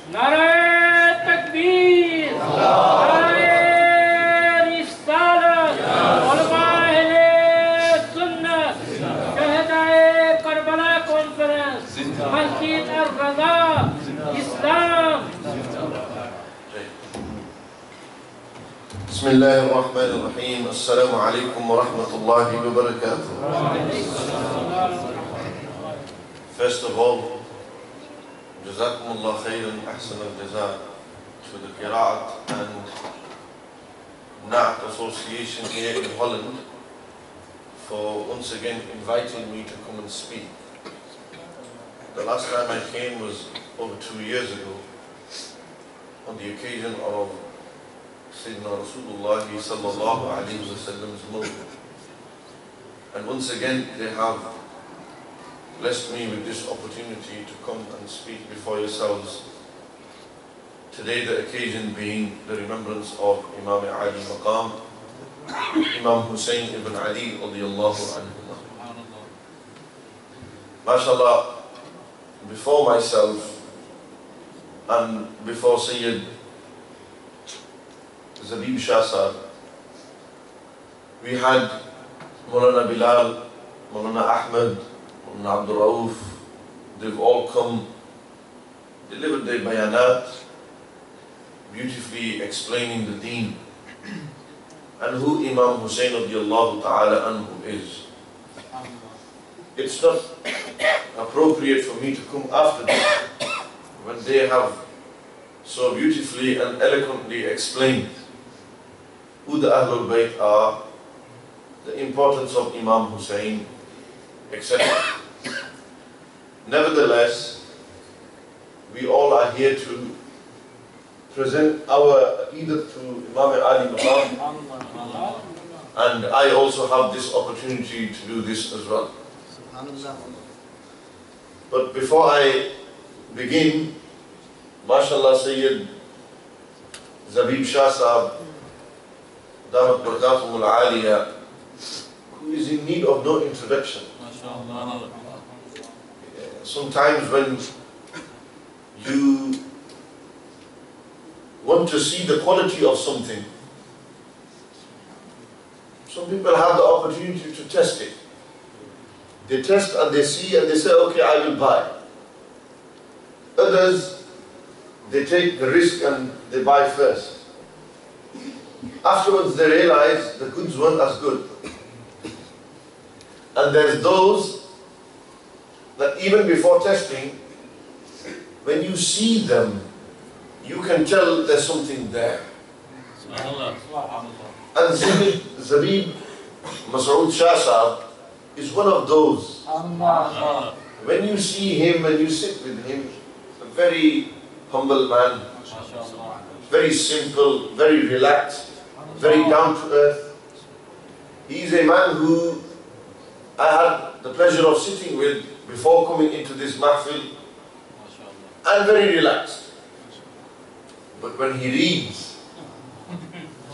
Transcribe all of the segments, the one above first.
Nare Takbir, Nare Risalat, Ulama-e Sunnah, Shuhada-e Karbala Conference, Masjid Al-Raza, Islam. Bismillahirrahmanirrahim. Assalamu alaikum wa rahmatullahi wa barakatuh. First of all, Jazakumullah khairan ahsan al-jaza to the Qira'at and Na'at Association here in Holland for once again inviting me to come and speak. The last time I came was over 2 years ago on the occasion of Sayyidina Rasulullah sallallahu alayhi wa sallam's mawlid. And once again they have blessed me with this opportunity to come and speak before yourselves. Today the occasion being the remembrance of Imam Ali Maqam, Imam Hussain ibn Ali radiyallahu anhu. MashaAllah, before myself and before Sayyid Zabib Shah Sahib, we had Maulana Bilal, Maulana Ahmed, Maulana Abdul Rauf. They've all come, delivered their bayanat, beautifully explaining the deen and who Imam Hussain radiyallahu ta'ala anhu is. It's not appropriate for me to come after them when they have so beautifully and eloquently explained who the Ahlul Bayt are, the importance of Imam Hussain, etc. Nevertheless, we all are here to present our Aqidah to Imam Ali Maqam, and I also have this opportunity to do this as well. But before I begin, MashaAllah, Sayyid Zabib Shah Sahib, Damat Barakatuhum al-Aliyah, who is in need of no introduction. Sometimes when you want to see the quality of something, some people have the opportunity to test it. They test and they see and they say, okay, I will buy. Others, they take the risk and they buy first. Afterwards they realize the goods weren't as good. And there's those that even before testing, when you see them, you can tell there's something there. And Zabib Masood Shah Sahib is one of those. When you see him, when you sit with him, a very humble man, very simple, very relaxed, very down to earth. He is a man who I had the pleasure of sitting with before coming into this mahfil, and very relaxed. But when he reads,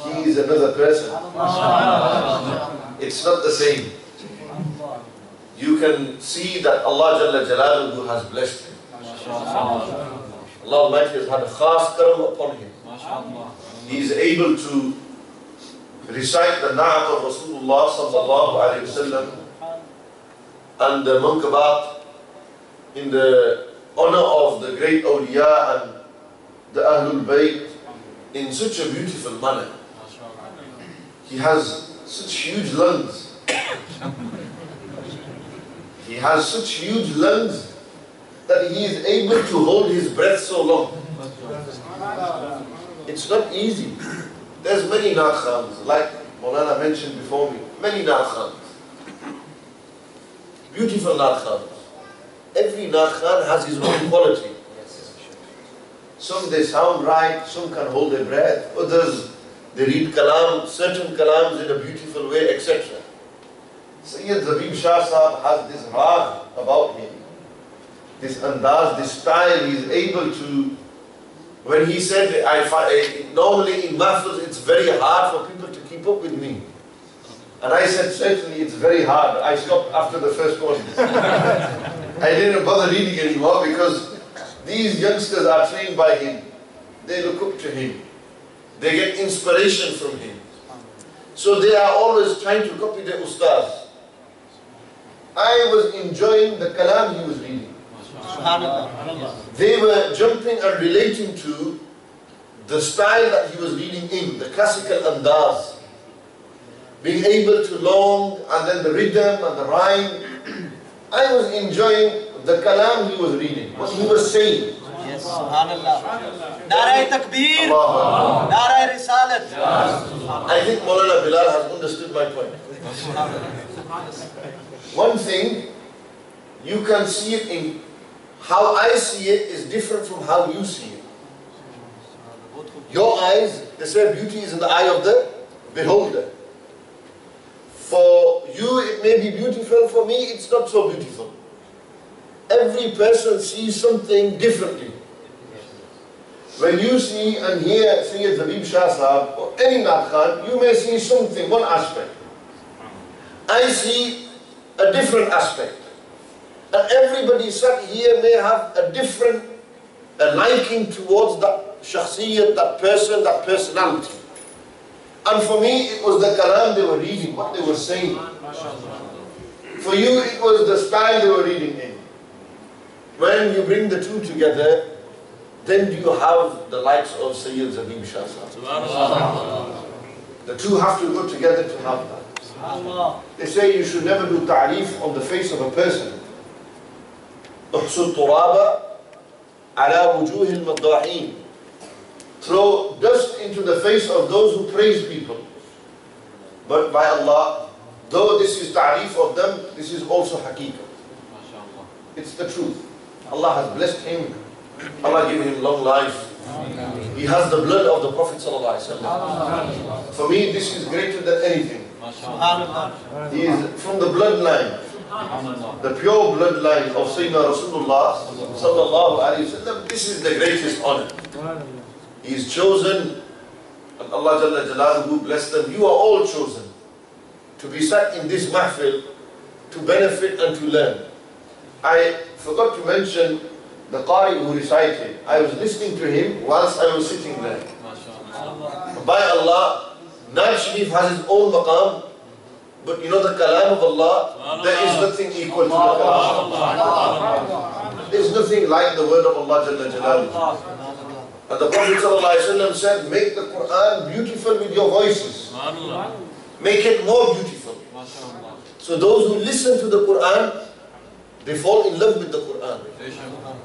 he is another person. It's not the same. You can see that Allah Jalla Jalaluhu has blessed him. Allah Almighty has had a khas karam upon him. He is able to recite the na'at of Rasulullah sallallahu alayhi wasallam and the mankabat in the honor of the great awliya and the Ahlul Bayt in such a beautiful manner. He has such huge lungs. He has such huge lungs that he is able to hold his breath so long. It's not easy. There's many Naat Khans, like Maulana mentioned before me, many Naat Khans. Beautiful Naat Khans. Every Naat Khan has his own quality. Some they sound right, some can hold their breath, others they read kalam, certain kalams in a beautiful way, etc. Sayyid Zabib Shah Sahib has this rag about him, this andaz, this style. He is able to, when he said, normally in mahfils it's very hard for people to keep up with me. And I said, certainly it's very hard. I stopped after the first one. I didn't bother reading anymore because these youngsters are trained by him. They look up to him. They get inspiration from him. So they are always trying to copy their ustaz. I was enjoying the kalam he was reading. They were jumping and relating to the style that he was reading in, the classical andaz. Being able to long, and then the rhythm and the rhyme. I was enjoying the kalam he was reading, what he was saying. Yes, subhanallah. Nara takbir, nara risalat. I think Maulana Bilal has understood my point. One thing, you can see it in how I see it is different from how you see it. Your eyes, they say beauty is in the eye of the beholder. For you it may be beautiful, for me it's not so beautiful. Every person sees something differently. When you see and hear Sayyid Habib Shah Sahab or any Naat Khan, you may see something, one aspect. I see a different aspect. And everybody sat here may have a different liking towards that shakhsiyat, that person, that personality. And for me, it was the kalam they were reading, what they were saying. For you, it was the style they were reading in. When you bring the two together, then you have the likes of Sayyid Habib Shah Sahab. The two have to go together to have that. They say you should never do ta'rif on the face of a person. احصوا التراب على وجوه المداحين. Throw dust into the face of those who praise people. But by Allah, though this is ta'rif of them, this is also haqiqah. It's the truth. Allah has blessed him. Allah give him long life. He has the blood of the Prophet ﷺ. For me, this is greater than anything. He is from the bloodline, the pure bloodline of Sayyidina Rasulullah sallallahu alayhi wa sallam. This is the greatest honor. He is chosen, and Allah Jalla Jalaluhu bless them. You are all chosen to be sat in this mahfil, to benefit and to learn. I forgot to mention the Qari who recited. I was listening to him whilst I was sitting there. By Allah, Naat Sharif has his own maqam, but you know the kalam of Allah, there is nothing equal to the kalam of Allah. There is nothing like the word of Allah Jalla Jalaluhu. And the Prophet ﷺ said, make the Quran beautiful with your voices. Make it more beautiful. So those who listen to the Quran, they fall in love with the Quran.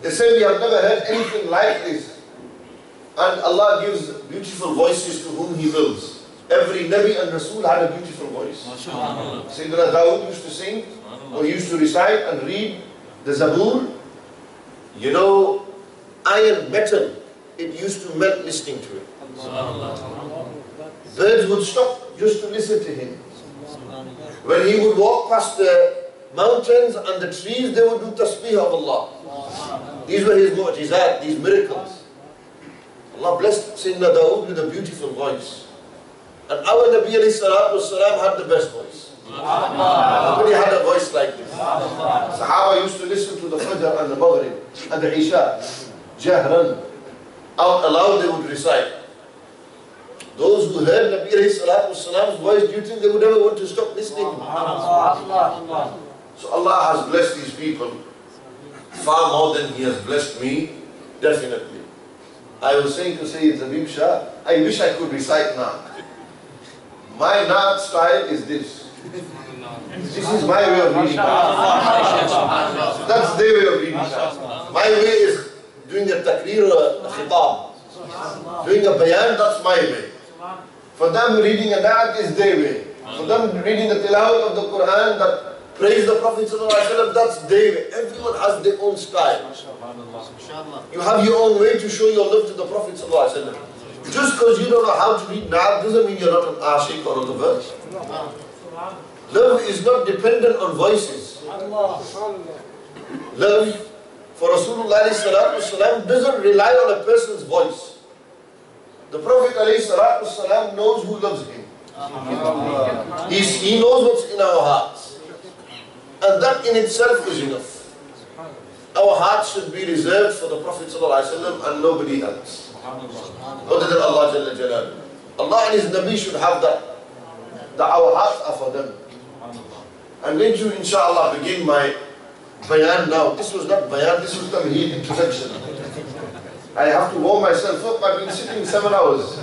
They say, we have never heard anything like this. And Allah gives beautiful voices to whom He wills. Every Nabi and Rasul had a beautiful voice. Sayyidina Dawood used to sing, or used to recite and read the Zabur. You know, iron, metal, it used to melt listening to it. Birds would stop just to listen to him. When he would walk past the mountains and the trees, they would do tasbih of Allah. These were his mu'jizat, these miracles. Allah blessed Sayyidina Dawood with a beautiful voice. And our Nabi alayhi salatu wasalam had the best voice. Nobody had a voice like this. Sahaba used to listen to the Fajr and the Maghrib and the Isha. Jahran. Out aloud they would recite. Those who heard Nabi alayhi salatu wasalam's voice, do you think they would ever want to stop listening? So Allah has blessed these people far more than He has blessed me, definitely. I was saying to Sayyid Habib Shah, I wish I could recite Naat. My Naat style is this. This is my way of reading Naat. That's their way of reading Naat. My way is doing a takreer, a khitab. Doing a bayan, that's my way. For them, reading a Naat is their way. For them, reading the tilawat of the Quran, that praise the Prophet ﷺ, that's their way. Everyone has their own style. You have your own way to show your love to the Prophet ﷺ. Just because you don't know how to read Naat doesn't mean you're not an ashiq or a lover. Love is not dependent on voices. Love for Rasulullah ﷺ doesn't rely on a person's voice. The Prophet ﷺ knows who loves him. He knows what's in our hearts. And that in itself is enough. Our hearts should be reserved for the Prophet ﷺ and nobody else. Other than Allah Jalla Jalaluhu. Allah and His Nabi should have that our hearts are for them. I'm going to, inshallah, begin my bayan now. This was not bayan, this was tamheed, introduction. I have to warm myself up. I've been sitting 7 hours.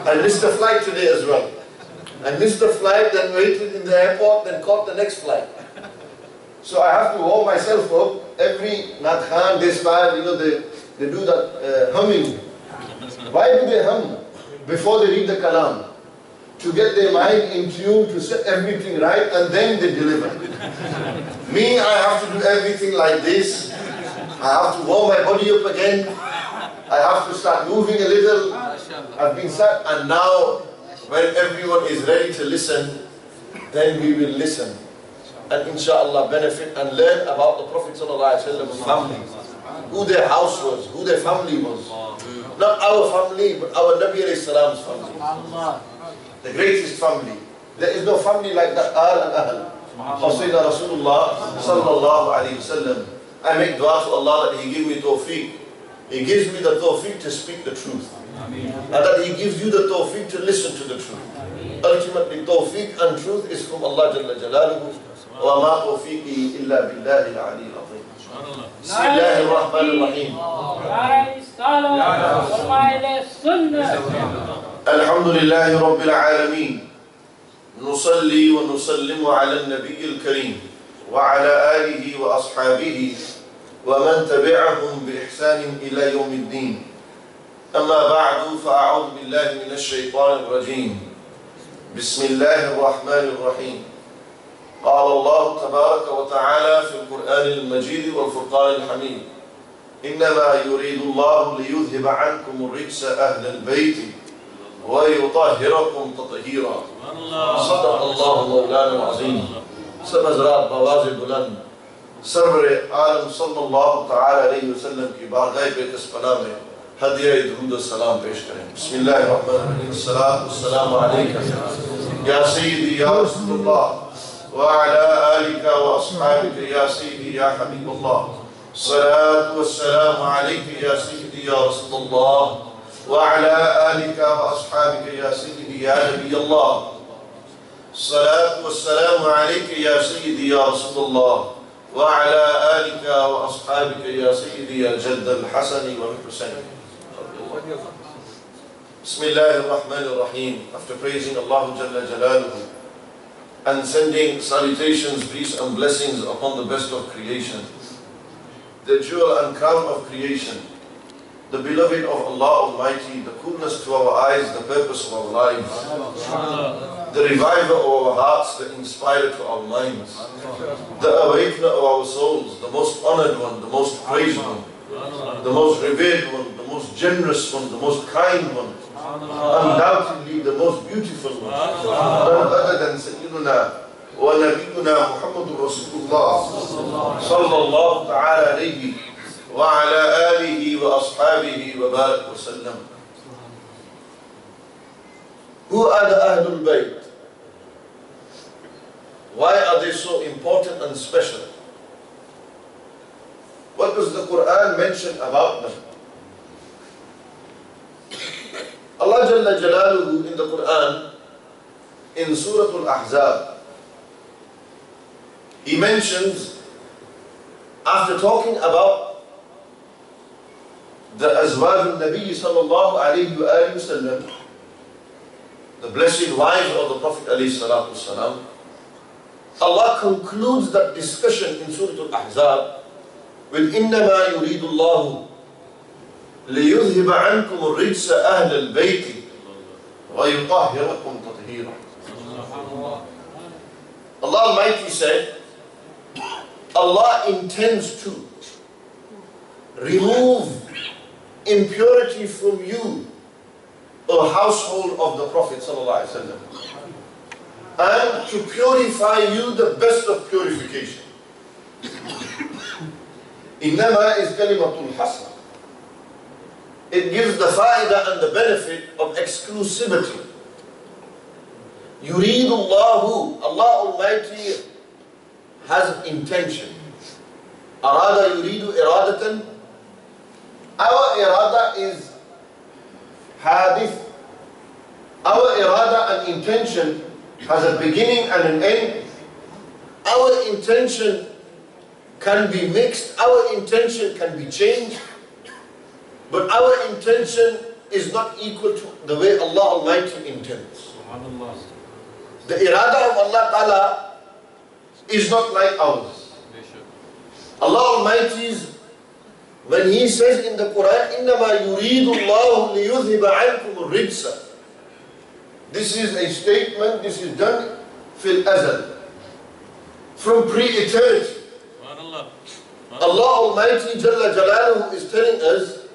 I missed the flight today as well. I missed the flight, then waited in the airport, then caught the next flight. So I have to warm myself up. Every Naat Khan, they style, you know, they do that humming. Why do they hum? Before they read the Kalam. To get their mind in tune, to set everything right, and then they deliver. Me, I have to do everything like this. I have to warm my body up again. I have to start moving a little. I've been sat, and now, when everyone is ready to listen, then we will listen. And inshallah benefit and learn about the Prophet ﷺ's family. Who their house was, who their family was. Not our family, but our Nabi ﷺ's family. The greatest family. There is no family like that. Ahl and Ahl. Hussain Rasulullah sallallahu alayhi wa sallam. I make dua to Allah that He give me tawfiq. He gives me the tawfiq to speak the truth. And that He gives you the tawfiq to listen to the truth. Ultimately, tawfiq and truth is from Allah Jalla Jalaluhu. وَمَا تَوْفِيقِي إِلَّا بِاللَّهِ الْعَلِيِّ الْعَظِيمِ. بسم الله الرحمن الرحيم. الحمد لله رب العالمين. نصلي ونسلم على النبي الكريم وعلى آله وأصحابه ومن تبعهم بإحسان إلى يوم الدين. أما بعد فأعوذ بالله من الشيطان الرجيم. بسم الله الرحمن الرحيم. قال الله تبارك وتعالى في القرآن المجيد والفرقان الحميد. إنما يريد الله ليذهب عنكم الرجس أهل البيت ويطهركم تطهيرا. صدق الله مولانا العظيم. سبزرات بواز بلند سرور عالم صلی اللہ تعالی علیہ وسلم کی بارگاہ پیش پناہ میں ہدیہ درود السلام پیش کریں. بسم اللہ الرحمن الرحیم. الصلاۃ والسلام علیک یا سیدی یا رسول اللہ وعلى آلك وأصحابك يا سيدي يا حبيب الله. الصلاة والسلام عليك يا سيدي يا رسول الله وعلى آلك وأصحابك يا سيدي يا نبي الله. الصلاة والسلام عليك يا سيدي يا رسول الله وعلى آلك وأصحابك يا سيدي يا جد الحسن والحسين. بسم الله الرحمن الرحيم. After praising Allah Jalla Jalaluhu and sending salutations, peace and blessings upon the best of creation, the jewel and crown of creation, the beloved of Allah Almighty, the coolness to our eyes, the purpose of our lives, the reviver of our hearts, the inspirer to our minds, the awakener of our souls, the most honored one, the most praised one, the most revered one, the most generous one, the most kind one, undoubtedly the most beautiful one, none other than Sayyiduna wa Nabiyuna Muhammadur Rasulullah sallallahu ta'ala alayhi wa ala alihi wa ashabihi wa barak wa sallam. Who are the Ahlul Bayt? Why are they so important and special? What does the Quran mention about them? Allah Jalla Jalaluhu in the Quran, in Surah Al-Ahzab, He mentions, after talking about the Azwaj al-Nabi sallallahu alayhi wa sallam, the blessed wives of the Prophet alayhi salatu wasalam, Allah concludes that discussion in Surah Al-Ahzab with إِنَّمَا يُرِيدُ اللَّهُ لِيُذْهِبَ عَنْكُمُ الرِّجْسَ أَهْلَ الْبَيْتِ وَيُطَهِّرَكُمْ تَطْهِيرًا. Allah Almighty said, Allah intends to remove impurity from you, O household of the Prophet ﷺ, and to purify you the best of purification. Innama is kalimatul hasr. It gives the fa'idah and the benefit of exclusivity. يريد الله, Allah Almighty has intention. Arada yuridu iradatan. Our irada is hadith. Our irada and intention has a beginning and an end. Our intention can be mixed, our intention can be changed, but our intention is not equal to the way Allah Almighty intends. The irada of Allah Ta'ala is not like ours. Allah Almighty's, when He says in the Quran, إِنَّمَا يُرِيدُ اللَّهُ لِيُذْهِبَ عَنْكُمُ الرِّجْسَ. This is a statement, this is done fil azal, from pre-eternity. Allah Almighty Jalla Jalaluhu is telling us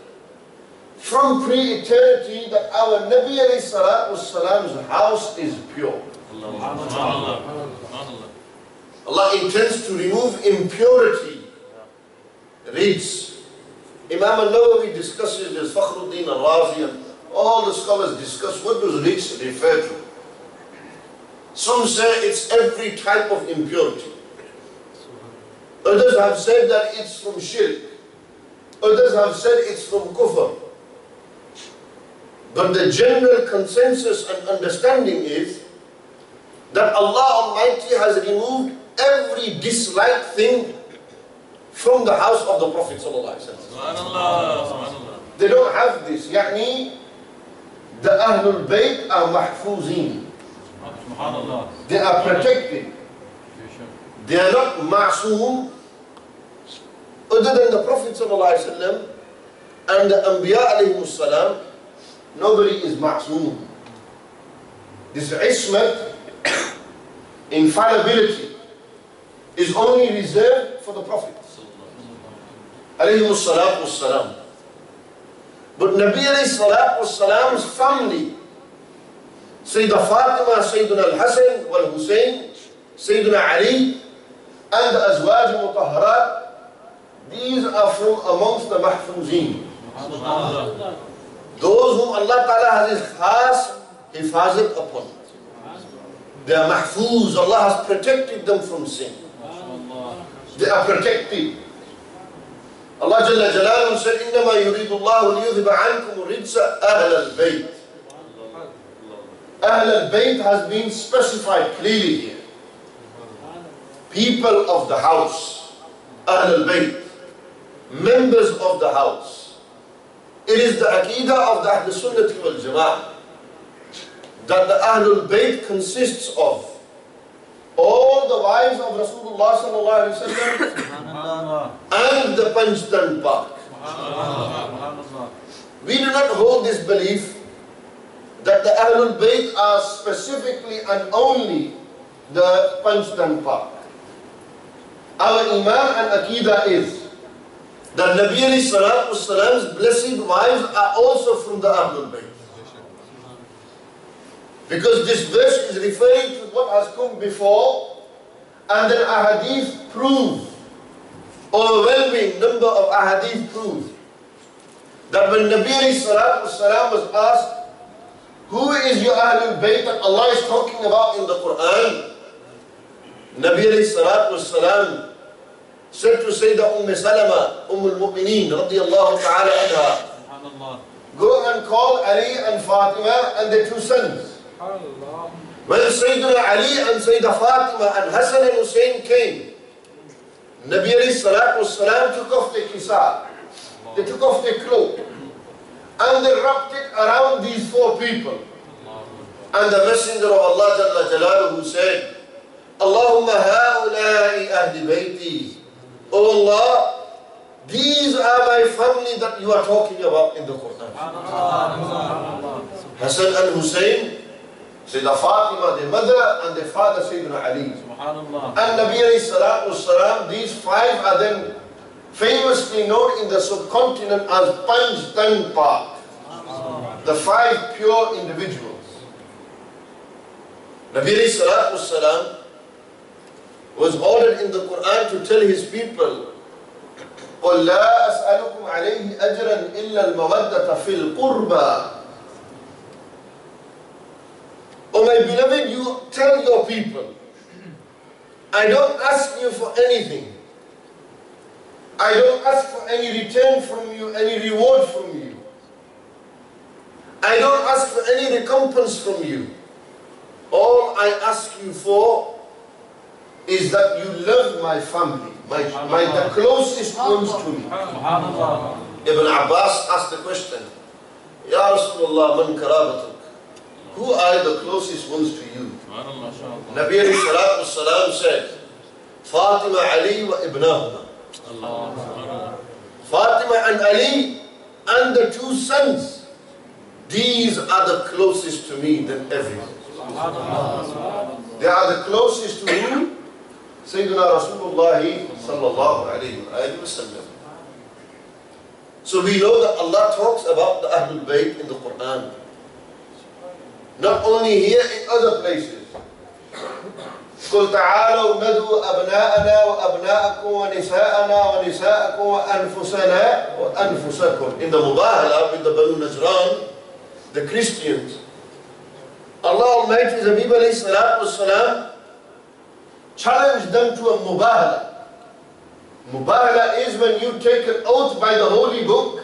from pre-eternity that our Nabi alayhi salatu wassalam's house is pure. Allah intends to remove impurity, rijs. Imam al-Nawawi discusses this, Fakhruddin al-Razi, and all the scholars discuss what does rijs refer to. Some say it's every type of impurity. Others have said that it's from shirk. Others have said it's from kufr. But the general consensus and understanding is that Allah Almighty has removed every disliked thing from the house of the Prophet ﷺ. They don't have this. Yani, the Ahlul Bayt are mahfuzeen. They are protected. They are not ma'soom. Other than the Prophet ﷺ and the Anbiya alayhimus salam, nobody is ma'soom. This ismat, infallibility, is only reserved for the Prophet alayhimus salatu wassalam. But Nabi alayhi salatu wassalam's family, Sayyidah Fatima, Sayyidina al-Hussain wal-Hussain, Sayyidina Ali, and the Azwaj Mutahharat, these are from amongst the Mahfuzeen. Those whom Allah Ta'ala has His khas hifazat upon. They are mahfuz. Allah has protected them from sin. They are protected. Allah Jalla Jalaluhu said, إِنَّمَا يُرِيدُ اللَّهُ لِيُذْهِبَ عَنْكُمُ الرِّجْسَ أَهْلَ الْبَيْتِ. Ahl al-Bayt has been specified clearly here. People of the house, Ahl al-Bayt, members of the house. It is the Aqidah of the Ahl Sunnah wal Jama'ah that the Ahl al-Bayt consists of all the wives of Rasulullah sallallahu alaihi wasallam and the Panjtan Pak. We do not hold this belief that the Ahlul Bayt are specifically and only the Panjtan Pak. Our Imam and Aqidah is that Nabi alayhi salatu wassalam's blessed wives are also from the Ahlul Bayt. Because this verse is referring to what has come before, and then ahadith prove, overwhelming number of ahadith prove, that when Nabi alayhi salatu wassalam was asked, who is your Ahlul Bayt that Allah is talking about in the Quran? Nabi alayhi salatu wassalam said to Sayyidah Salama, al-Mu'mineen, radiyallahu ta'ala anha, go and call Ali and Fatima and their two sons. When Sayyidina Ali and Sayyidah Fatima and Hassan and Hussein came, Nabi alayhi salatu wassalam took off their kisa, they took off their cloak, and they wrapped it around these four people. And the Messenger of Allah Jalla Jalaluhu said, Allahumma ha'ulai ahli bayti. Oh Allah, these are my family that you are talking about in the Quran. Hassan and Hussein, Sayyidah Fatima, their mother, and their father, Sayyidina Ali. And Nabi alayhi salatu wassalam, these five are then famously known in the subcontinent as Panjtan Pak, the five pure individuals. Nabi alayhi salatu wassalam was ordered in the Quran to tell his people, قُلْ لَا أَسْأَلُكُمْ عَلَيْهِ أَجْرًا إِلَّا الْمَوَدَّةَ فِي الْقُرْبَى. O my beloved, you tell your people, I don't ask you for anything. I don't ask for any return from you, any reward from you. I don't ask for any recompense from you. All I ask you for is that you love my family, the closest ones to me. Ibn Abbas asked the question, Ya Rasulullah, man karabatuk? Who are the closest ones to you? Nabi alayhi salatu wasalam said, Fatima, Ali wa ibnahuma. Fatima and Ali and the two sons, these are the closest to me than everyone. They are the closest to who? Sayyidina Rasulullah sallallahu alayhi wa sallam. So we know that Allah talks about the Ahlul Bayt in the Quran. Not only here, in other places. قل تعالوا ندعو أبناءنا وأبناءكم ونساءنا ونساءكم وأنفسنا وأنفسكم. In the Mubahala with the Banu Najran, the Christians, Allah Almighty, the Nabi alayhi salatu wasalam, challenged them to a Mubahala. Mubahala is when you take an oath by the Holy Book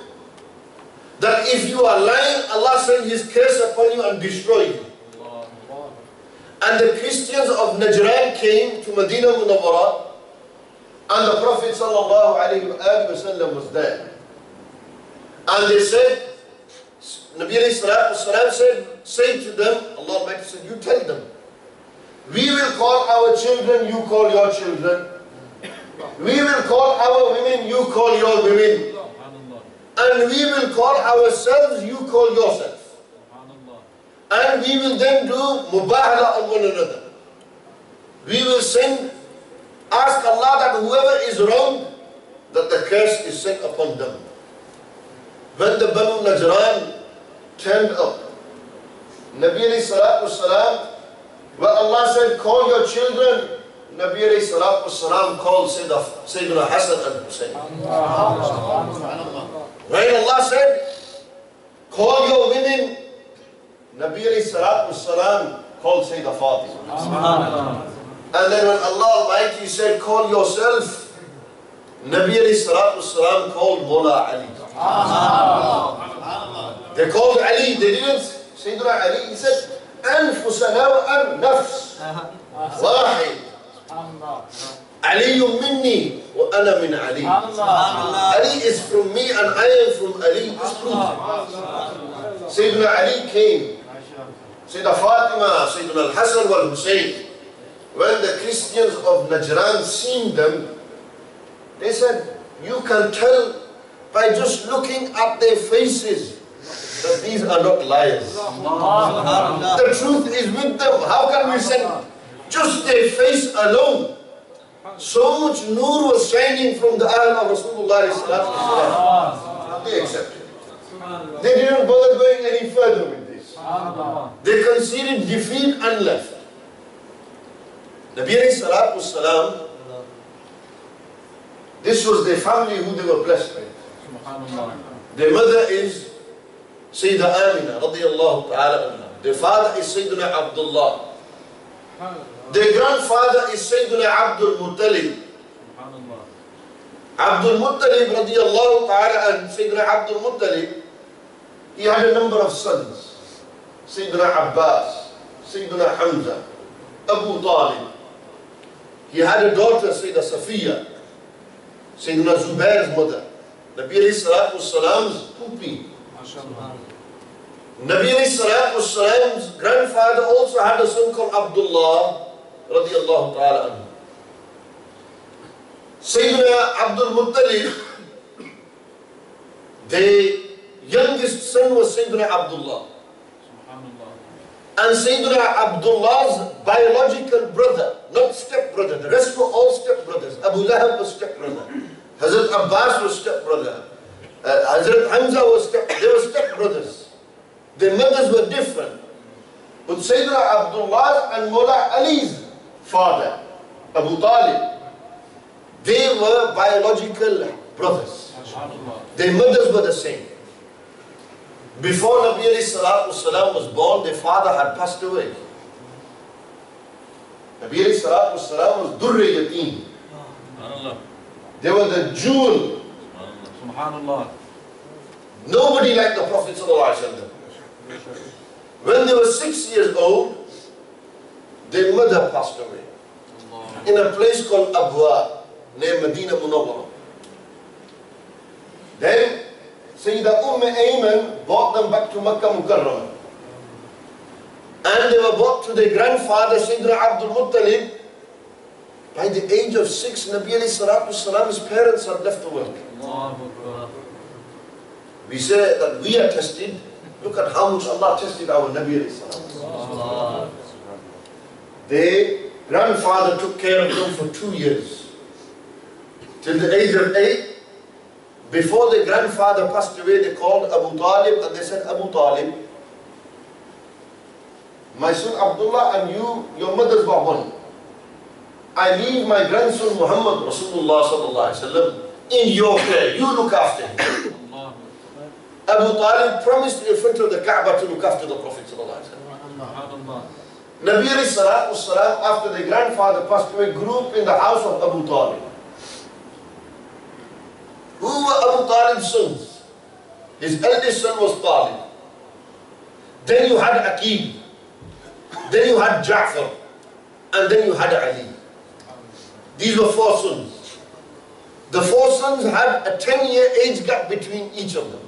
that if you are lying, Allah send His curse upon you and destroy you. And the Christians of Najran came to Medina Munawwara, and the Prophet sallallahu alaihi wasallam was there. And they said, Nabi alayhi salatu wasalam said, say to them, Allah Almighty said, you tell them, we will call our children, you call your children. We will call our women, you call your women. And we will call ourselves, you call yourself. And we will then do mubahala on one another. We will ask Allah that whoever is wrong, that the curse is sent upon them. When the Banu Najran turned up, Nabi alayhi salatu wasalam, well, Allah said, call your children. Nabi alayhi salatu wasalam called Sayyidina Hassan and Hussain. When Allah said, call your women, Nabi alayhi salatu wasalam called Sayyidina Fatima. And then when Allah Almighty said, call yourself, Nabi alayhi salatu wasalam called Mawla Ali. They called Ali, they didn't, Sayyidina Ali, he said, أنفسنا وأن نفس واحد علي مني وأنا من علي. Ali is from me and I am from Ali. Just prove it. Sayyidina Ali came. Sayyidina Fatima, Sayyidina Al-Hassan wal Hussain. When the Christians of Najran seen them, they said, you can tell by just looking at their faces that these are not liars. The truth is with them. How can we send just their face alone? So much nur was shining from the Ahl of Rasulullah. They accepted it. They didn't bother going any further with this. They conceded defeat and left. Nabi alayhi salatu wasalam, this was their family who they were blessed with. Their mother is Sayyida Amina radiyallahu ta'ala anha. Their father is Sayyidina Abdullah. Their grandfather is Sayyidina Abdul Muttalib. Abdul Muttalib radiyallahu ta'ala and Sayyidina Abdul Muttalib, he had a number of sons. Sayyidina Abbas, Sayyidina Hamza, Abu Talib. He had a daughter, Sayyida Safiya, Sayyidina Zubair's mother, Nabi alayhi salatu wasalam's pupi. Nabi alayhi salatu wasalam's grandfather also had a son called Abdullah radiyallahu ta'ala anhu. Sayyidina Abdul Muttalib, the youngest son was Sayyidina Abdullah. And Sayyidina Abdullah's biological brother, not step-brother, the rest were all step-brothers. Abu Lahab was step-brother. Hazrat Abbas was step-brother. Hazrat Hamza was they were step-brothers. Their mothers were different. But Sayyidina Abdullah and Mawla Ali's father, Abu Talib, they were biological brothers. Their mothers were the same. Before Nabi alayhi salatu wasalam was born, their father had passed away. Nabi alayhi salatu wasalam was durri yateen. They were the jewel. Subhanallah. Nobody like the Prophet sallallahu alaihi wasallam. When they were 6 years old, their mother passed away in a place called Abwa, near Medina Munawwara. Then Sayyidah Ayman brought them back to Makkah Mukarramah. And they were brought to their grandfather, Sayyidina Abdul Muttalib. By the age of 6, Nabi alayhi salatu wasalam's parents had left the world. We say that we are tested. Look at how much Allah tested our Nabi alayhi salatu wasalam. Their grandfather took care of them for 2 years. Till the age of 8. Before the grandfather passed away, they called Abu Talib and they said, Abu Talib, my son Abdullah and you, your mothers were one. I leave my grandson Muhammad Rasulullah sallallahu alaihi wasallam in your care. You look after him. Abu Talib promised in front of the Kaaba to look after the Prophet sallallahu alaihi wasallam. Nabi alayhi salatu wasalam, after the grandfather passed away, grew up in the house of Abu Talib. Who were Abu Talib's sons? His eldest son was Talib. Then you had Aqib. Then you had Ja'far. And then you had Ali. These were 4 sons. The 4 sons had a 10-year age gap between each of them.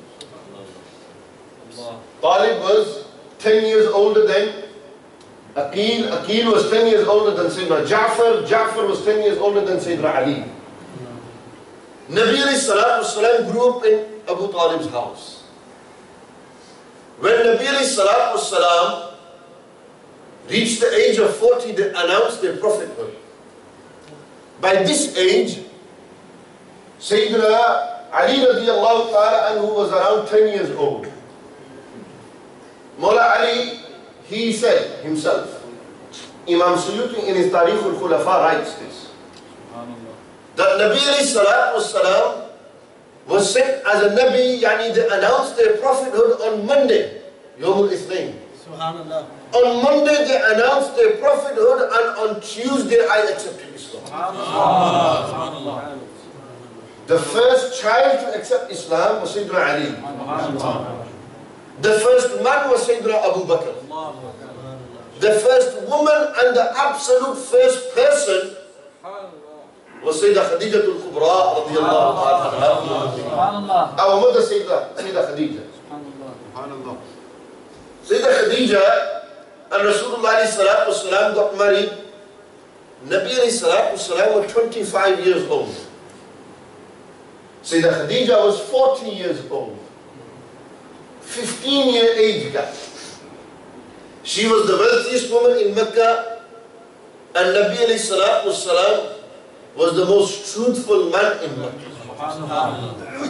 Talib was 10 years older than Aqil. Aqil was 10 years older than Sayyidina Ja'far. Ja'far was 10 years older than Sayyidina Ali. Nabi alayhi salatu wasalam grew up in Abu Talib's house. When Nabi alayhi salatu wasalam reached the age of 40, they announced their prophethood. By this age, Sayyidina Ali radiallahu ta'ala anhu was around 10 years old. Mawla Ali, he said himself, Imam Suyuti in his Tarikh al-Khulafa writes this, that Nabi alayhi salatu wasalam was sent as a Nabi, yani they announced their prophethood on Monday, Yawmul Ithnain. Subhanallah. On Monday they announced their prophethood and on Tuesday I accepted Islam. Subhanallah. The first child to accept Islam was Sayyidina Ali. The first man was Sayyidina Abu Bakr. The first woman and the absolute first person was Sayyidah Khadija al-Kubra radiyallahu ta'ala. Our mother Sayyidah Khadija. Sayyidah Khadija and Rasulullah sallallahu alaihi wasallam got married. Nabi sallallahu alaihi wasallam was 25 years old. Sayyidah Khadija was 40 years old. 15-year age gap. She was the wealthiest woman in Mecca, and Nabi sallallahu alaihi wasallam was the most truthful man in Mecca.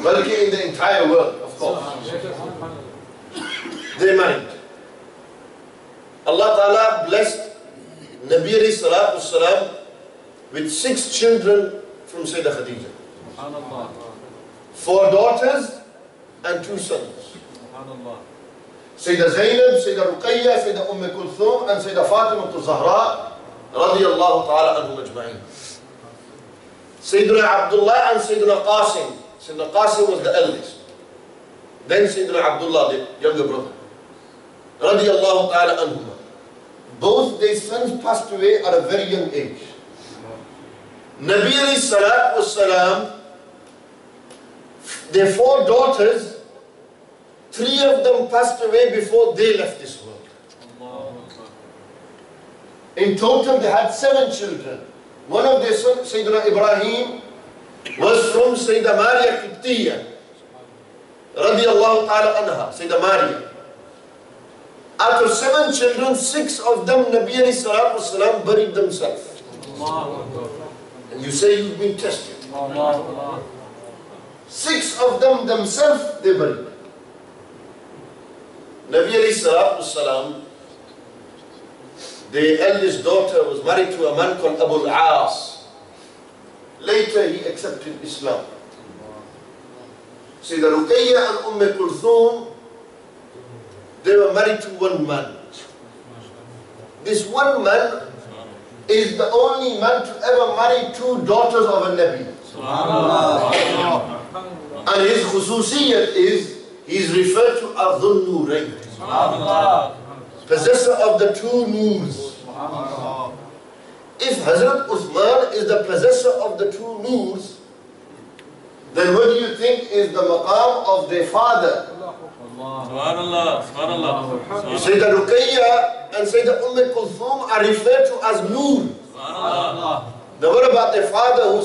Well, in the entire world, of course. They married. Allah Ta'ala blessed Nabi sallallahu alaihi wasallam with 6 children from Sayyidah Khadija. 4 daughters and 2 sons. Sayyidah Zainab, Sayyidah Ruqayya, Sayyidah Kulthum and Sayyidah Fatima al-Zahra radiyallahu ta'ala anhum ajma'in. Sayyidina Abdullah and Sayyidina Qasim. Sayyidina Qasim was the eldest. Then Sayyidina Abdullah, the younger brother. Radiyallahu ta'ala anhum. Both their sons passed away at a very young age. Nabi alayhi salatu wasalam, their 4 daughters, 3 of them passed away before they left this world. In total they had 7 children. One of their sons, Sayyidina Ibrahim, was from Sayyidah Maria Qibtiyya, radiyallahu ta'ala anha, Sayyidah Maria. Out of 7 children, 6 of them, Nabi alayhi salatu wasalam buried themselves. And you say you've been tested. 6 of them themselves, they buried. Nabi alayhi salatu wasalam, their eldest daughter was married to a man called Abu al-As. Later he accepted Islam. Sayyidah Ruqayya and Kulthum, they were married to one man. This one man is the only man to ever marry two daughters of a Nabi. And his khususiyat is, he is referred to as Dhul Nurayn, possessor of the two noors. If Hazrat Uthman is the possessor of the two noors, then what do you think is the maqam of their father? Sayyidah Ruqayya and Sayyidah Kulthum are referred to as Noor. Now what about their father who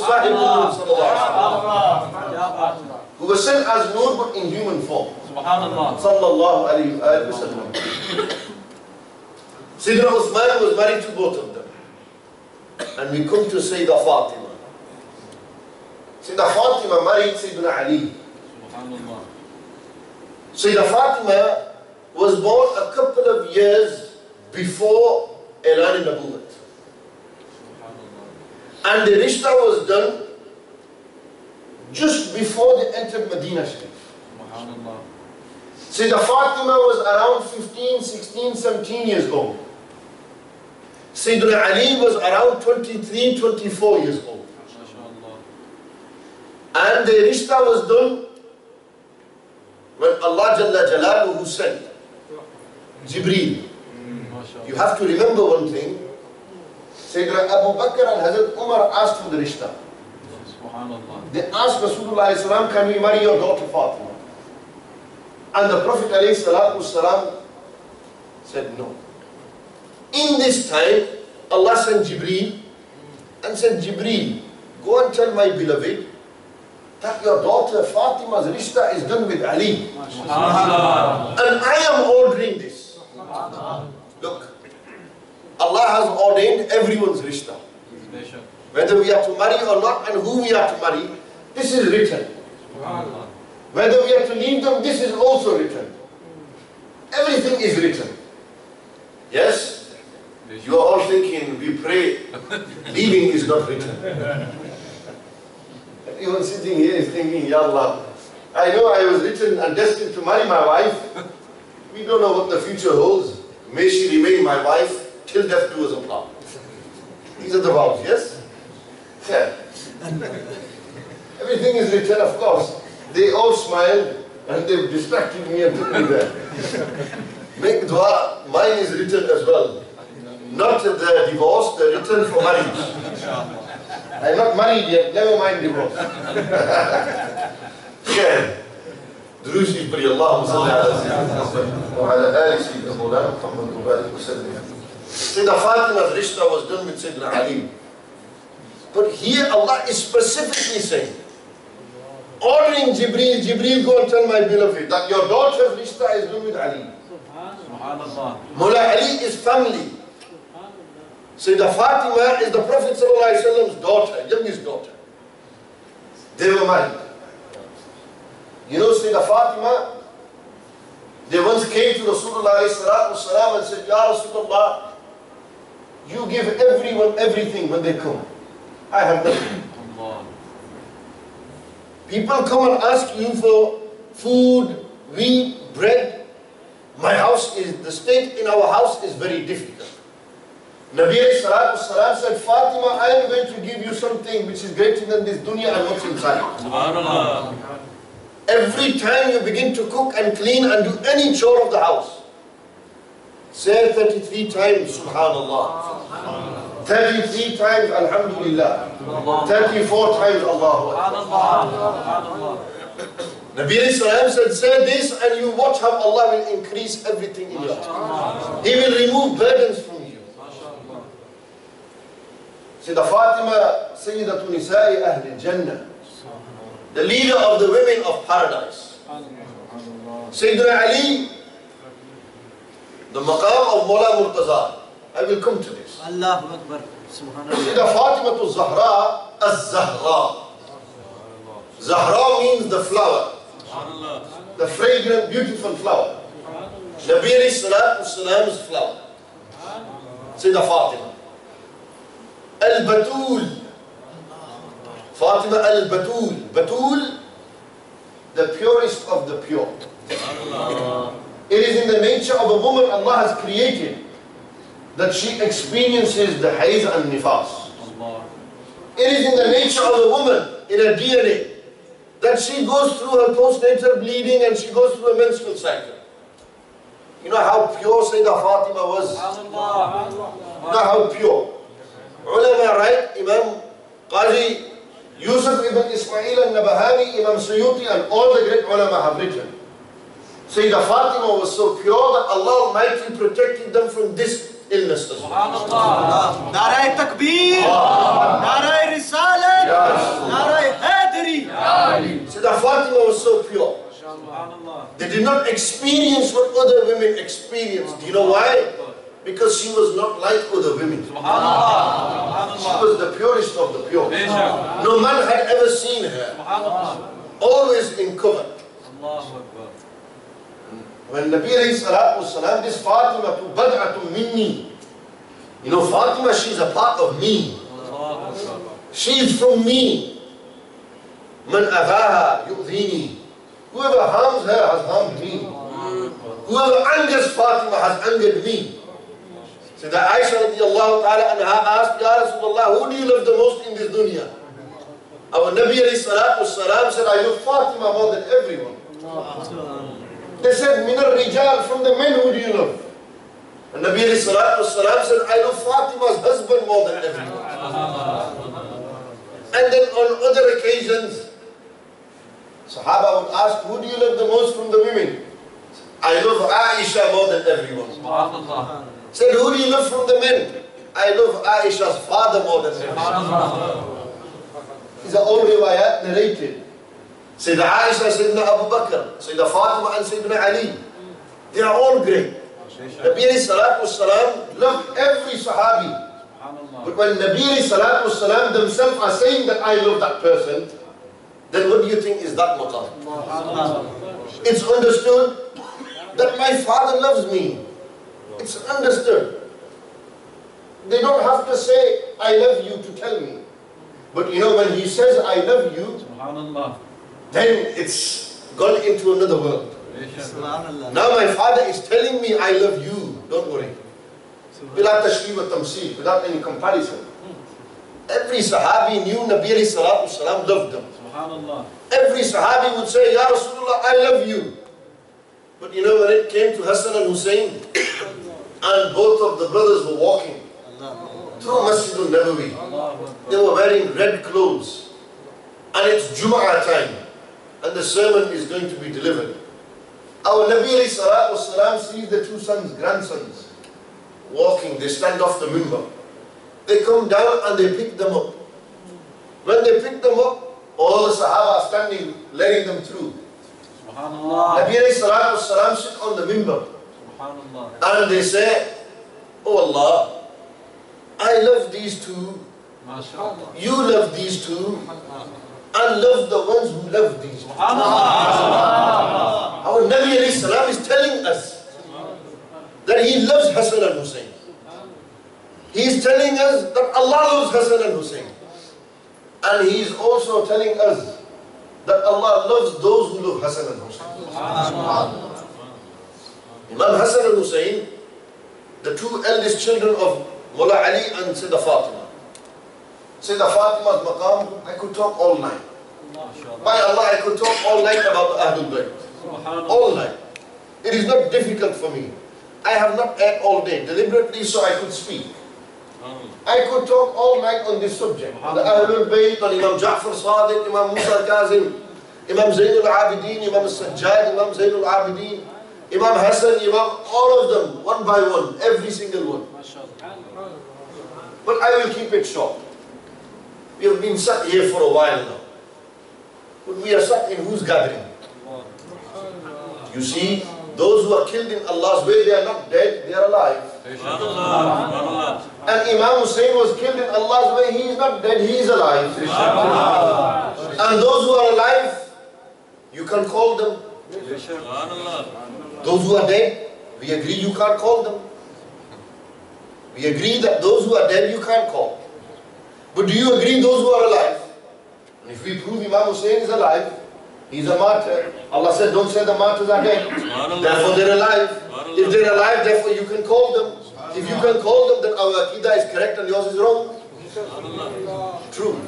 who was sent as Noor but in human form? Sallallahu alayhi wa sallam. Sayyidina Uthman was married to both of them. And we come to Sayyidah Fatima. Sayyidah Fatima married Sayyidina Ali. Sayyidah Fatima was born a couple of years before Elan Nabuwwat. And the Rishta was done just before they entered Medina Sharif. Sayyidah Fatima was around 15, 16, 17 years old. Sayyidina Ali was around 23, 24 years old. And the Rishta was done when Allah Jalla Jalaluhu sent Jibreel. You have to remember one thing. Sayyidina Abu Bakr and Hazrat Umar asked for the Rishta. They asked Rasulullah ﷺ, can we marry your daughter Fatima? And the Prophet ﷺ said no. In this time, Allah sent Jibreel and said, Jibreel, go and tell my beloved that your daughter Fatima's Rishta is done with Ali. And I am ordering this. Look, Allah has ordained everyone's Rishta. Whether we are to marry or not and who we are to marry, this is written. Whether we are to leave them, this is also written. Everything is written. Yes? You are all thinking, we pray, leaving is not written. Everyone sitting here is thinking, Ya Allah, I know I was written and destined to marry my wife. We don't know what the future holds. May she remain my wife till death do us apart. These are the vows, yes? Yeah. Everything is written, of course. They all smiled and they've distracted me and took me there. Make dua, mine is written as well. Not the divorce, the written for marriage. I'm not married yet, never mind divorce. Yeah. دروس يبري الله صلى على وعلى آل سيدنا مولانا محمد وبارك وسلم. Sayyidah Fatima's Rishta was done with Sayyidina Ali. But here Allah is specifically saying, ordering Jibreel, Jibreel go and tell my beloved that your daughter's Rishta is done with Ali. Mullah Ali is family. Sayyidah Fatima is the Prophet ﷺ's daughter, youngest daughter. They were married. You know Sayyidah Fatima, they once came to Rasulullah ﷺ and said, Ya Rasulullah, you give everyone everything when they come. I have nothing. People come and ask you for food, wheat, bread. My house is, the state in our house is very difficult. Nabi ﷺ said, Fatima, I am going to give you something which is greater than this dunya and what's inside. Every time you begin to cook and clean and do any chore of the house, say 33 times, Subhanallah. 33 times, Alhamdulillah. 34 times, Allahu Akbar. Nabi ﷺ said, say this and you watch how Allah will increase everything in your heart. He will remove burdens from you. Sayyidah Fatima, Sayyidatu Nisa'i Ahl Jannah, the leader of the women of paradise. Sayyidina Ali, the maqam of Mawla Murtaza. I will come to this. Allahu Akbar. Subhanallah. Sayyidah Fatima to Zahra, Az-Zahra. Zahra means the flower, the fragrant, beautiful flower. Nabi alayhi salam's flower. Sayyidah Fatima. Al-Batul. Fatima al-Batul. Batul, the purest of the pure. It is in the nature of a woman Allah has created that she experiences the hayd and nifas. It is in the nature of a woman, in her DNA, that she goes through her postnatal bleeding and she goes through a menstrual cycle. You know how pure Sayyidah Fatima was? You know how pure. Ulama write, Imam Qazi Yusuf ibn Ismail al-Nabahani, Imam Suyuti, and all the great ulama have written. Sayyidah Fatima was so pure that Allah Almighty protected them from this illness as well. Narai Takbir, Narai Risalat, Narai Hadri. Sayyidah Fatima was so pure. They did not experience what other women experienced. Do you know why? Because she was not like other women. She was the purest of the pure. No man had ever seen her. Always in cover. When Nabi alayhi salatu wasalam, this Fatima tu bad'atun minni. You know, Fatima, she's a part of me. She's from me. Man aghaha yu'dhini. Whoever harms her has harmed me. Whoever angers Fatima has angered me. So that Aisha radiallahu ta'ala anha asked, Ya Rasulullah, who do you love the most in this dunya? Our Nabi alayhi salatu wasalam said, I love Fatima more than everyone. They said, Min al-Rijal, from the men, who do you love? And Nabi alayhi salatu wasalam said, I love Fatima's husband more than everyone. And then on other occasions, Sahaba would ask, who do you love the most from the women? I love Aisha more than everyone. Said, who do you love from the men? I love Aisha's father more than everyone. These are all riwayat narrated. Sayyidina Aisha, Sayyidina Abu Bakr, Sayyidina Fatima and Sayyidina Ali. They are all great. Nabi alayhi salatu wasalam loved every sahabi. But when Nabi alayhi salatu wasalam themselves are saying that I love that person, then what do you think is that maqam? It's understood that my father loves me. It's understood. They don't have to say, I love you to tell me. But you know, when he says, I love you, then it's gone into another world. Now my father is telling me, I love you. Don't worry. Without tashkib wa tamsil, without any comparison. Every sahabi knew Nabi alayhi salatu wasalam loved them. Every sahabi would say, Ya Rasulullah, I love you. But you know, when it came to Hassan and Hussain, and both of the brothers were walking through Masjid al-Nabawi, they were wearing red clothes, and it's Jum'ah time, and the sermon is going to be delivered. Our Nabi alayhi salatu wasalam sees the two sons, grandsons, walking. They stand off the mimbar. They come down and they pick them up. When they pick them up, all the Sahaba are standing, letting them through. Nabi alayhi salatu wasalam sit on the mimbar. And they say, Oh Allah, I love these two, you love these two, and love the ones who love these two. Our Nabi alayhi salam is telling us that he loves Hassan and Hussain. He is telling us that Allah loves Hassan and Hussain. And he is also telling us that Allah loves those who love Hassan and Hussain. Imam Hassan and Hussain, the two eldest children of Mullah Ali and Sayyidah Fatima. Sayyidah Fatima's maqam, I could talk all night. By Allah, I could talk all night about the Ahlul Bayt. All night. It is not difficult for me. I have not ate all day, deliberately so I could speak. I could talk all night on this subject. The Ahlul Bayt, on Imam Ja'far Sadiq, Imam Musa Kazim, Imam Zainul Abidin, Imam Sajjad, Imam Zainul Abidin, Imam Hassan, Imam, all of them, one by one, every single one. But I will keep it short. We have been sat here for a while now. But we are sat in whose gathering? You see, those who are killed in Allah's way, they are not dead, they are alive. And Imam Hussain was killed in Allah's way, he is not dead, he is alive. And those who are alive, you can call them. Those who are dead, we agree you can't call them. We agree that those who are dead you can't call. But do you agree those who are alive? And if we prove Imam Hussain is alive, he's a martyr. Allah said, don't say the martyrs are dead. Therefore they're alive. If they're alive, therefore you can call them. If you can call them that our Aqidah is correct and yours is wrong. True.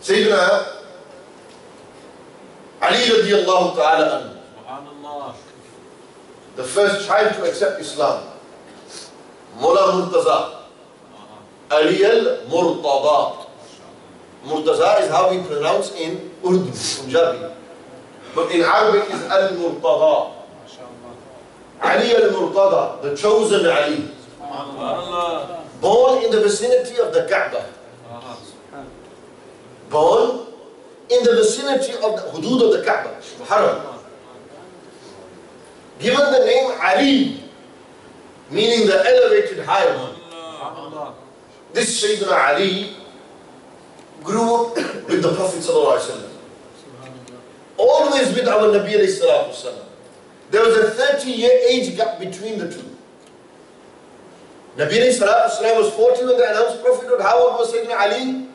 Sayyidina Ali radiallahu ta'ala anhu, the first child to accept Islam, Mullah Murtaza, Ali al-Murtada. Murtaza is how we pronounce in Urdu, Punjabi. But in Arabic is al-Murtada. Ali al-Murtada, the chosen Ali. Born in the vicinity of the Kaaba. Born in the vicinity of the hudud of the Kaaba, Haram. Given the name Ali, meaning the elevated high one. This Sayyidina Ali grew up with the Prophet ﷺ. Always with our Nabi alayhi salatu wasalam. There was a 30-year age gap between the two. Nabi alayhi salatu wasalam was 40 when they announced prophethood. How old was Sayyidina Ali?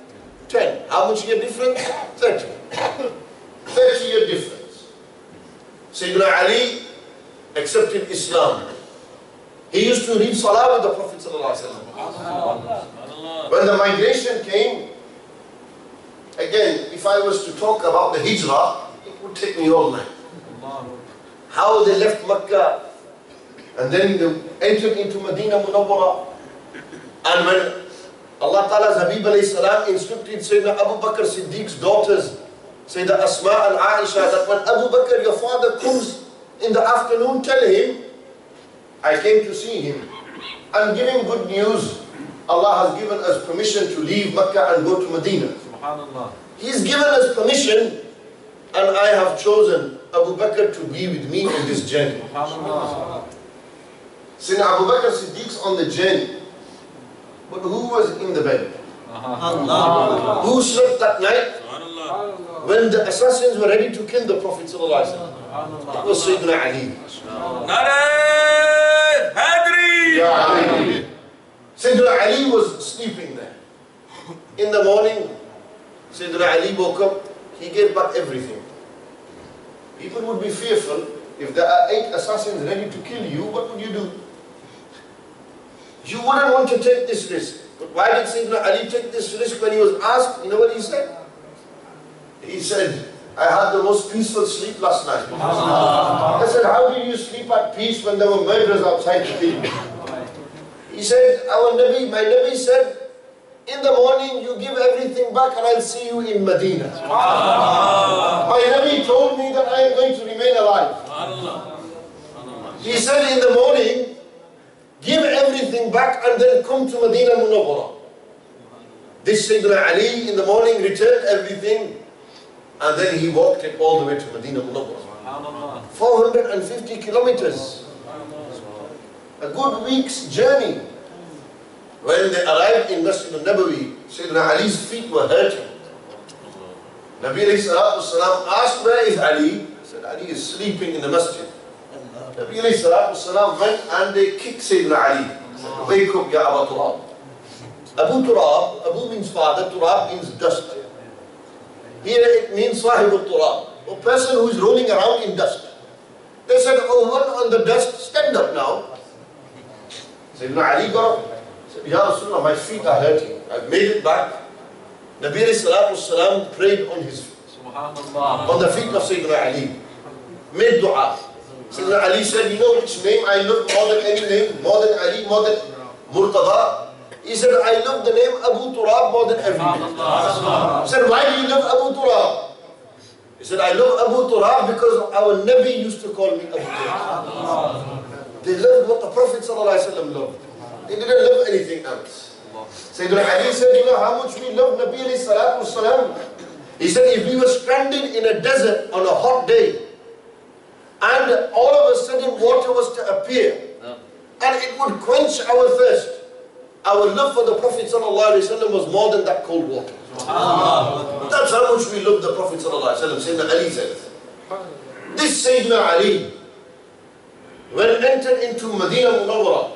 10. How much year difference? 30. 30-year difference. Sayyidina Ali accepted Islam. He used to read Salah with the Prophet ﷺ. When the migration came, again, if I was to talk about the Hijrah, it would take me all night. How they left Makkah and then they entered into Medina Munawwara. And when Allah Ta'ala's Habib alayhi salam instructed Sayyidina Abu Bakr Siddiq's daughters, Sayyidina Asma and Aisha, that when Abu Bakr, your father, comes in the afternoon, tell him, I came to see him. And give him good news. Allah has given us permission to leave Makkah and go to Medina. He's given us permission, and I have chosen Abu Bakr to be with me in this journey. Sayyidina Abu Bakr Siddiq's on the journey. But who was in the bed? Who slept that night? When the assassins were ready to kill the Prophet ﷺ. It was Sayyidina Ali. Sayyidina Ali was sleeping there. In the morning, Sayyidina Ali woke up, he gave back everything. People would be fearful. If there are 8 assassins ready to kill you, what would you do? You wouldn't want to take this risk. But why did Sayyidina Ali take this risk? When he was asked, you know what he said? He said, I had the most peaceful sleep last night. I said, how did you sleep at peace when there were murderers outside to kill you? He said, my Nabi said, in the morning you give everything back and I'll see you in Medina. My Nabi told me that I am going to remain alive. He said, in the morning, give everything back and then come to Medina Munawwara. This Sayyidina Ali in the morning returned everything and then he walked it all the way to Medina Munawwara. 450 kilometers. A good week's journey. When they arrived in Masjid al-Nabawi, Sayyidina Ali's feet were hurting. Nabi alayhi salatu wasalam asked, where is Ali? He said, Ali is sleeping in the masjid. Nabi alayhi salatu wasalam went and they kicked Sayyidina Ali. Wake up, ya Abu Turab. Abu Turab, Abu means father, Turab means dust. Here it means Sahib al-Turab, a person who is rolling around in dust. They said, oh, one on the dust, stand up now. Sayyidina Ali got up. Said, Ya Rasulullah, my feet are hurting. I've made it back. Nabi alayhi salatu wasalam prayed on his feet. On the feet of Sayyidina Ali. Made dua. Sayyidina Ali said, you know which name I love more than any name? More than Ali, more than Murtada? He said, I love the name Abu Turab more than every name. He said, why do you love Abu Turab? He said, I love Abu Turab because our Nabi used to call me Abu Turab. They loved what the Prophet ﷺ loved. They didn't love anything else. Sayyidina Ali said, you know how much we love Nabi alayhi salatu wasalam? He said, if we were stranded in a desert on a hot day, and all of a sudden water was to appear, and it would quench our thirst, our love for the Prophet ﷺ was more than that cold water. That's how much we love the Prophet ﷺ. Sayyidina Ali said. This Sayyidina Ali, when entered into Medina Munawwara,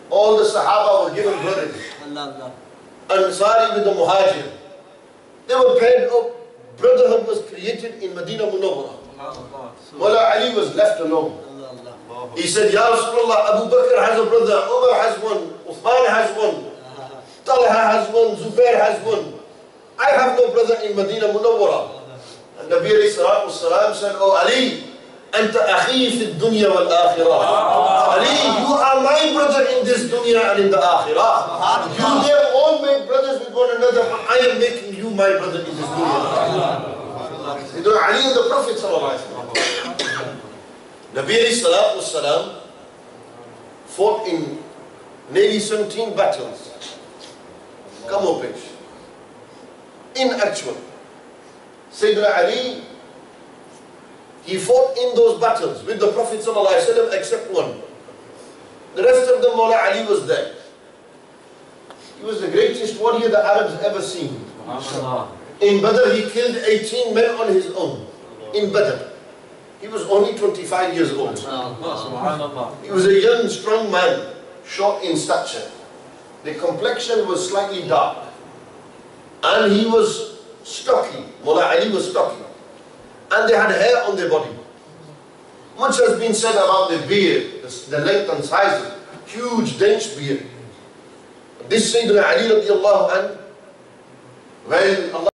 all the Sahaba were given brothers. Ansari with the Muhajir. They were paired up. Brotherhood was created in Medina Munawwara. Mawla Ali was left alone. He said, Ya Rasulullah, Abu Bakr has a brother, Umar has one, Uthman has one, Talha has one, Zubair has one. I have no brother in Medina Munawwara. And Nabi alayhi salatu wasalam said, Oh Ali, Anta akhi fi dunya wal akhirah. Ali, you are my brother in this dunya and in the akhirah. You may all make brothers with one another, but I am making you my brother in this dunya. You know, Ali and the Prophet sallallahu alayhi wa sallam. Nabi alayhi salatu wasalam fought in nearly 17 battles. Come on, page. In actual, Sayyidina Ali, he fought in those battles with the Prophet ﷺ except one. The rest of them, Mawla Ali was there. He was the greatest warrior the Arabs ever seen. In Badr, he killed 18 men on his own. In Badr. He was only 25 years old. He was a young, strong man, short in stature. The complexion was slightly dark. And he was stocky. Mawla Ali was stocky. And they had hair on their body. Much has been said about the beard, the length and size, huge dense beard. This Sayyidina Ali radiallahu anhu, when Allah